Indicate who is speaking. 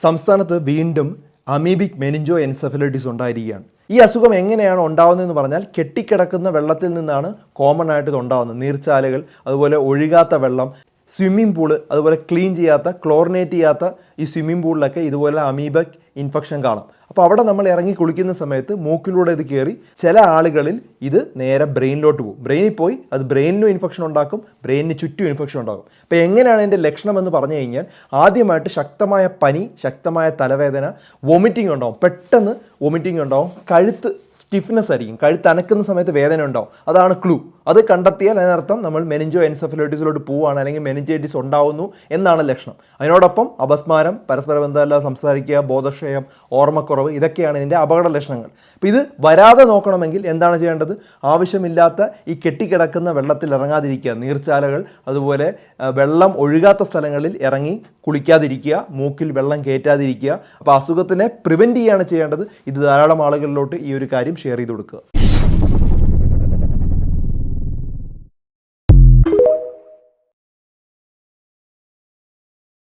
Speaker 1: സംസ്ഥാനത്ത് വീണ്ടും amoebic meningo encephalitis ഉണ്ടായിരിക്കുകയാണ്. ഈ അസുഖം എങ്ങനെയാണ് ഉണ്ടാകുന്നതെന്ന് പറഞ്ഞാൽ കെട്ടിക്കിടക്കുന്ന വെള്ളത്തിൽ നിന്നാണ് കോമൺ ആയിട്ട് ഇത് ഉണ്ടാകുന്നത്. നീർച്ചാലുകൾ, അതുപോലെ ഒഴുകാത്ത വെള്ളം, സ്വിമ്മിംഗ് പൂള്, അതുപോലെ ക്ലീൻ ചെയ്യാത്ത, ക്ലോറിനേറ്റ് ചെയ്യാത്ത ഈ സ്വിമ്മിംഗ് പൂളിലൊക്കെ ഇതുപോലെ അമീബിക് ഇൻഫെക്ഷൻ കാണാം. അപ്പോൾ അവിടെ നമ്മൾ ഇറങ്ങി കുളിക്കുന്ന സമയത്ത് മൂക്കിലൂടെ ഇത് കയറി ചില ആളുകളിൽ ഇത് നേരെ ബ്രെയിനിലോട്ട് പോകും. ബ്രെയിനിൽ പോയി അത് ബ്രെയിനിലും ഇൻഫെക്ഷൻ ഉണ്ടാക്കും, ബ്രെയിനിന് ചുറ്റും ഇൻഫെക്ഷൻ ഉണ്ടാകും. അപ്പോൾ എങ്ങനെയാണ് ഇതിൻ്റെ ലക്ഷണം എന്ന് പറഞ്ഞു കഴിഞ്ഞാൽ ആദ്യമായിട്ട് ശക്തമായ പനി, ശക്തമായ തലവേദന, വൊമിറ്റിംഗ് ഉണ്ടാവും, പെട്ടെന്ന് വൊമിറ്റിംഗ് ഉണ്ടാവും, കഴുത്ത് സ്റ്റിഫ്നെസ് ആയിരിക്കും, കഴുത്ത് അനക്കുന്ന സമയത്ത് വേദന ഉണ്ടാവും. അതാണ് ക്ലൂ. അത് കണ്ടെത്തിയാൽ അതിനർത്ഥം നമ്മൾ മെനിഞ്ചോ എൻസെഫലൈറ്റിസിലോട്ട് പോവുകയാണ്, അല്ലെങ്കിൽ മെനിഞ്ചൈറ്റിസ് ഉണ്ടാവുന്നു എന്നാണ് ലക്ഷണം. അതിനോടൊപ്പം അപസ്മാരം, പരസ്പര ബന്ധമില്ലാതെ സംസാരിക്കുക, ബോധക്ഷയം, ഓർമ്മക്കുറവ്, ഇതൊക്കെയാണ് ഇതിൻ്റെ അപകട ലക്ഷണങ്ങൾ. അപ്പോൾ ഇത് വരാതെ നോക്കണമെങ്കിൽ എന്താണ് ചെയ്യേണ്ടത്? ആവശ്യമില്ലാത്ത ഈ കെട്ടിക്കിടക്കുന്ന വെള്ളത്തിൽ ഇറങ്ങാതിരിക്കുക, നീർച്ചാലകൾ, അതുപോലെ വെള്ളം ഒഴുകാത്ത സ്ഥലങ്ങളിൽ ഇറങ്ങി കുളിക്കാതിരിക്കുക, മൂക്കിൽ വെള്ളം കയറ്റാതിരിക്കുക. അപ്പോൾ അസുഖത്തിനെ പ്രിവെൻറ്റ് ചെയ്യുകയാണ് ചെയ്യേണ്ടത്. ഇത് ധാരാളം ആളുകളിലോട്ട് ഈ ഒരു കാര്യം ഷെയർ ചെയ്ത് കൊടുക്കുക.